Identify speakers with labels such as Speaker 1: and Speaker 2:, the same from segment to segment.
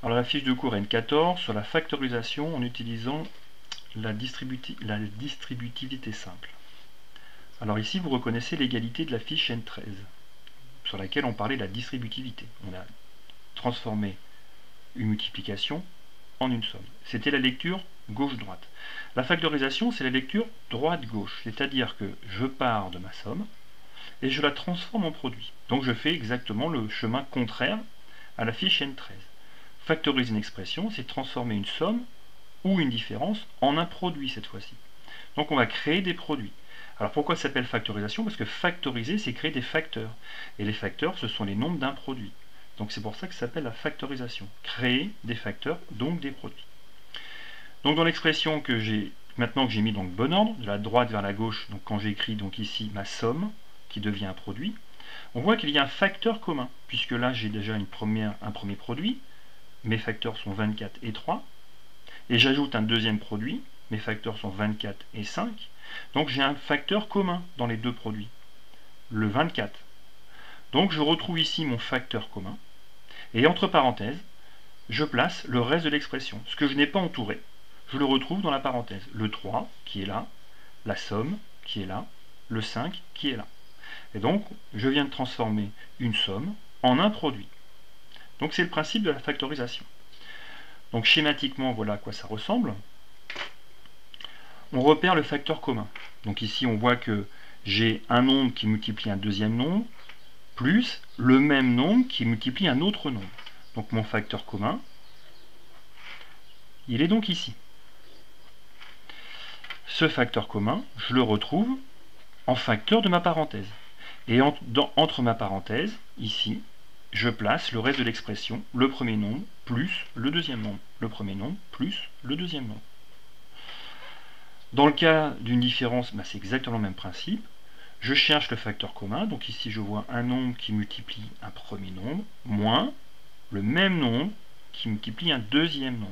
Speaker 1: Alors la fiche de cours N14 sur la factorisation en utilisant la distributivité simple. Alors ici vous reconnaissez l'égalité de la fiche N13 sur laquelle on parlait de la distributivité. On a transformé une multiplication en une somme. C'était la lecture gauche-droite. La factorisation, c'est la lecture droite-gauche, c'est-à-dire que je pars de ma somme et je la transforme en produit. Donc je fais exactement le chemin contraire à la fiche N13. Factoriser une expression, c'est transformer une somme ou une différence en un produit cette fois-ci. Donc on va créer des produits. Alors pourquoi ça s'appelle factorisation? Parce que factoriser, c'est créer des facteurs. Et les facteurs, ce sont les nombres d'un produit. Donc c'est pour ça que ça s'appelle la factorisation. Créer des facteurs, donc des produits. Donc dans l'expression que j'ai maintenant que j'ai mis donc bon ordre, de la droite vers la gauche, donc quand j'écris donc ici ma somme, qui devient un produit, on voit qu'il y a un facteur commun, puisque là j'ai déjà un premier produit, mes facteurs sont 24 et 3, et j'ajoute un deuxième produit, mes facteurs sont 24 et 5, donc j'ai un facteur commun dans les deux produits, le 24. Donc je retrouve ici mon facteur commun, et entre parenthèses, je place le reste de l'expression. Ce que je n'ai pas entouré, je le retrouve dans la parenthèse. Le 3 qui est là, la somme qui est là, le 5 qui est là. Et donc, je viens de transformer une somme en un produit. Donc c'est le principe de la factorisation. Donc schématiquement, voilà à quoi ça ressemble. On repère le facteur commun. Donc ici, on voit que j'ai un nombre qui multiplie un deuxième nombre, plus le même nombre qui multiplie un autre nombre. Donc mon facteur commun, il est donc ici. Ce facteur commun, je le retrouve en facteur de ma parenthèse. Et entre ma parenthèse, ici, je place le reste de l'expression, le premier nombre plus le deuxième nombre. Le premier nombre plus le deuxième nombre. Dans le cas d'une différence, c'est exactement le même principe. Je cherche le facteur commun, donc ici je vois un nombre qui multiplie un premier nombre, moins le même nombre qui multiplie un deuxième nombre.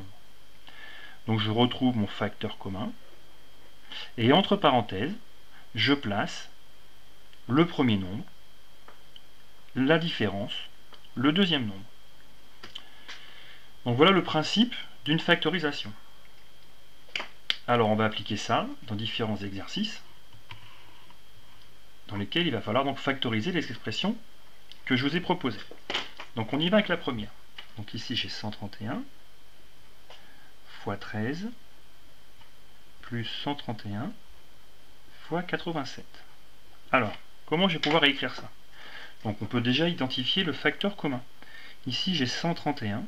Speaker 1: Donc je retrouve mon facteur commun, et entre parenthèses, je place le premier nombre, la différence, le deuxième nombre. Donc voilà le principe d'une factorisation. Alors on va appliquer ça dans différents exercices dans lesquels il va falloir donc factoriser les expressions que je vous ai proposées. Donc on y va avec la première. Donc ici j'ai 131 fois 13 plus 131 fois 87. Alors, comment je vais pouvoir écrire ça? Donc on peut déjà identifier le facteur commun. Ici j'ai 131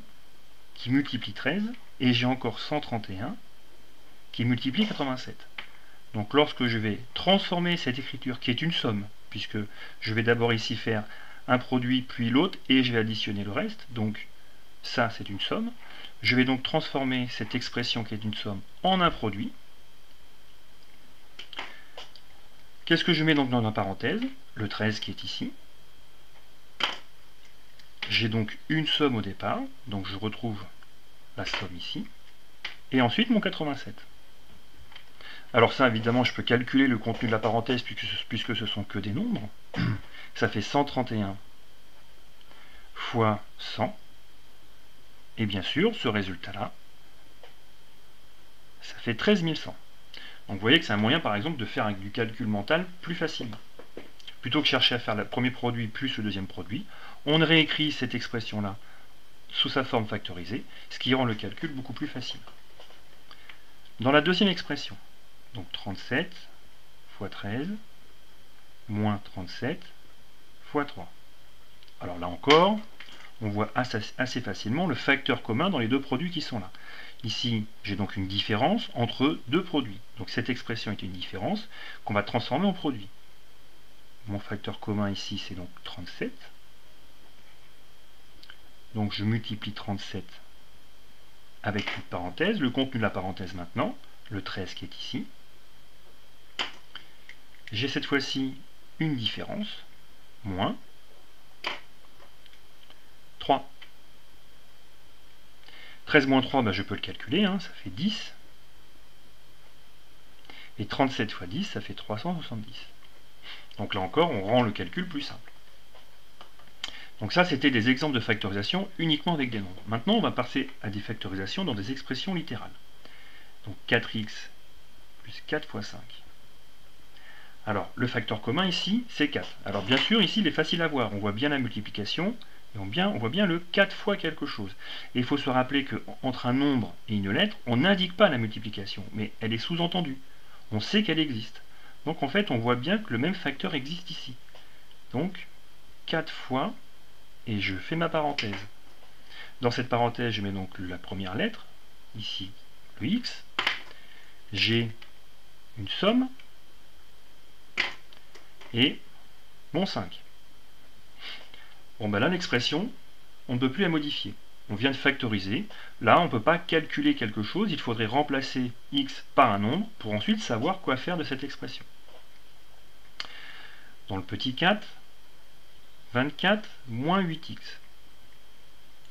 Speaker 1: qui multiplie 13 et j'ai encore 131 qui multiplie 87. Donc lorsque je vais transformer cette écriture qui est une somme, puisque je vais d'abord ici faire un produit puis l'autre et je vais additionner le reste, donc ça c'est une somme, je vais donc transformer cette expression qui est une somme en un produit. Qu'est-ce que je mets donc dans la parenthèse? Le 13 qui est ici. J'ai donc une somme au départ, donc je retrouve la somme ici, et ensuite mon 87. Alors ça, évidemment, je peux calculer le contenu de la parenthèse puisque ce sont que des nombres. Ça fait 131 fois 100. Et bien sûr, ce résultat-là, ça fait 13 100. Donc vous voyez que c'est un moyen, par exemple, de faire du calcul mental plus facilement. Plutôt que chercher à faire le premier produit plus le deuxième produit, on réécrit cette expression-là sous sa forme factorisée, ce qui rend le calcul beaucoup plus facile. Dans la deuxième expression, donc 37 fois 13 moins 37 fois 3. Alors là encore, on voit assez facilement le facteur commun dans les deux produits qui sont là. Ici, j'ai donc une différence entre deux produits. Donc cette expression est une différence qu'on va transformer en produit. Mon facteur commun ici, c'est donc 37. Donc je multiplie 37 avec une parenthèse. Le contenu de la parenthèse maintenant, le 13 qui est ici. J'ai cette fois-ci une différence, moins 3. 13 moins 3, je peux le calculer, ça fait 10. Et 37 fois 10, ça fait 370. Donc là encore, on rend le calcul plus simple. Donc ça, c'était des exemples de factorisation uniquement avec des nombres. Maintenant, on va passer à des factorisations dans des expressions littérales. Donc 4x plus 4 fois 5. Alors, le facteur commun ici, c'est 4. Alors bien sûr, ici, il est facile à voir. On voit bien la multiplication, et on voit bien le 4 fois quelque chose. Et il faut se rappeler qu'entre un nombre et une lettre, on n'indique pas la multiplication, mais elle est sous-entendue. On sait qu'elle existe. Donc en fait, on voit bien que le même facteur existe ici. Donc, 4 fois, et je fais ma parenthèse. Dans cette parenthèse, je mets donc la première lettre, ici le x. J'ai une somme, et mon 5. Bon ben là l'expression, on ne peut plus la modifier. On vient de factoriser. Là on ne peut pas calculer quelque chose, il faudrait remplacer x par un nombre pour ensuite savoir quoi faire de cette expression. Dans le petit 4, 24 moins 8x.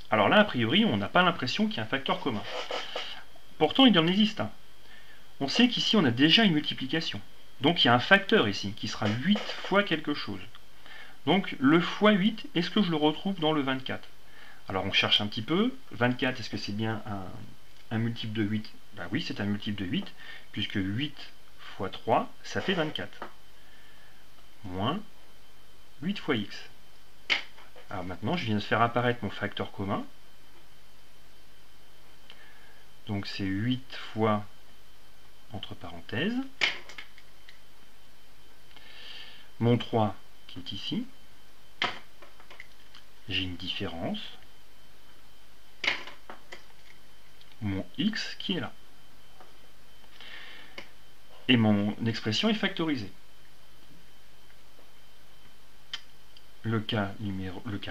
Speaker 1: Alors là a priori on n'a pas l'impression qu'il y a un facteur commun. Pourtant il en existe un. On sait qu'ici on a déjà une multiplication. Donc il y a un facteur ici, qui sera 8 fois quelque chose. Donc le fois 8, est-ce que je le retrouve dans le 24? Alors on cherche un petit peu. 24, est-ce que c'est bien un multiple de 8? Ben oui, c'est un multiple de 8, puisque 8 fois 3, ça fait 24. Moins 8 fois x. Alors maintenant, je viens de faire apparaître mon facteur commun. Donc c'est 8 fois, entre parenthèses, mon 3 qui est ici, j'ai une différence, mon x qui est là. Et mon expression est factorisée. Le cas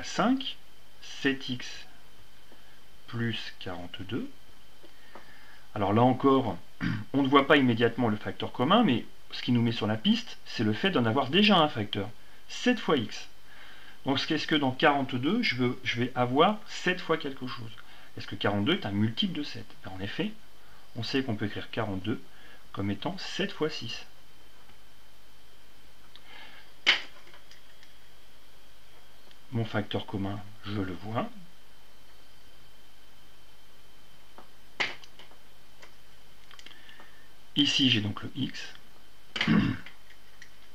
Speaker 1: 5, 7x plus 42. Alors là encore, on ne voit pas immédiatement le facteur commun, mais ce qui nous met sur la piste, c'est le fait d'en avoir déjà un facteur. 7 fois x. Donc qu'est-ce que dans 42, je vais avoir 7 fois quelque chose? Est-ce que 42 est un multiple de 7? En effet, on sait qu'on peut écrire 42 comme étant 7 fois 6. Mon facteur commun, je le vois. Ici, j'ai donc le x.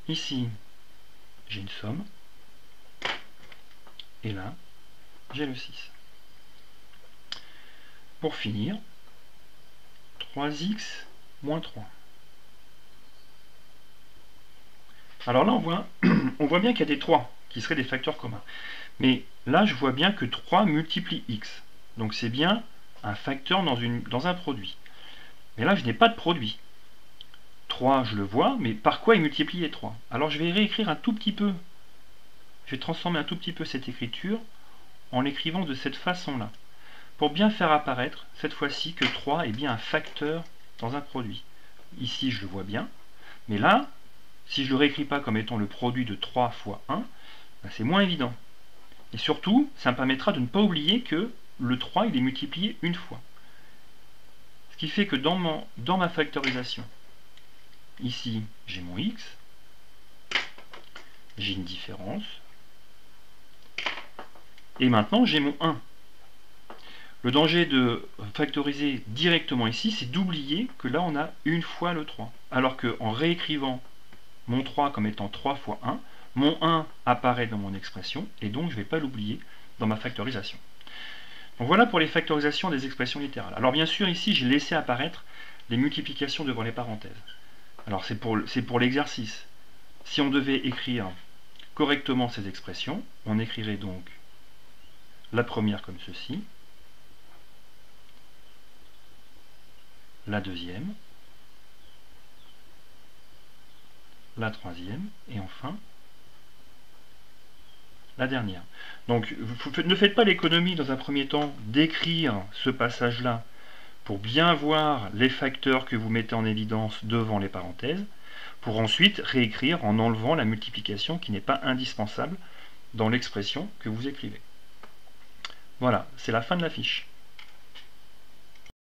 Speaker 1: Ici, j'ai une somme. Et là, j'ai le 6. Pour finir, 3x moins 3. Alors là, on voit bien qu'il y a des 3 qui seraient des facteurs communs. Mais là, je vois bien que 3 multiplie x. Donc c'est bien un facteur dans un produit. Mais là, je n'ai pas de produit. 3, je le vois, mais par quoi il multiplie les 3? Alors je vais réécrire un tout petit peu. Je vais transformer un tout petit peu cette écriture en l'écrivant de cette façon-là, pour bien faire apparaître, cette fois-ci, que 3 est bien un facteur dans un produit. Ici, je le vois bien, mais là, si je ne le réécris pas comme étant le produit de 3 fois 1, ben c'est moins évident. Et surtout, ça me permettra de ne pas oublier que le 3, il est multiplié une fois. Ce qui fait que dans ma factorisation, ici, j'ai mon x, j'ai une différence, et maintenant j'ai mon 1. Le danger de factoriser directement ici, c'est d'oublier que là on a une fois le 3. Alors qu'en réécrivant mon 3 comme étant 3 fois 1, mon 1 apparaît dans mon expression, et donc je ne vais pas l'oublier dans ma factorisation. Donc voilà pour les factorisations des expressions littérales. Alors bien sûr ici j'ai laissé apparaître les multiplications devant les parenthèses. Alors c'est pour l'exercice. Si on devait écrire correctement ces expressions, on écrirait donc la première comme ceci, la deuxième, la troisième, et enfin la dernière. Donc ne faites pas l'économie dans un premier temps d'écrire ce passage-là pour bien voir les facteurs que vous mettez en évidence devant les parenthèses, pour ensuite réécrire en enlevant la multiplication qui n'est pas indispensable dans l'expression que vous écrivez. Voilà, c'est la fin de la fiche.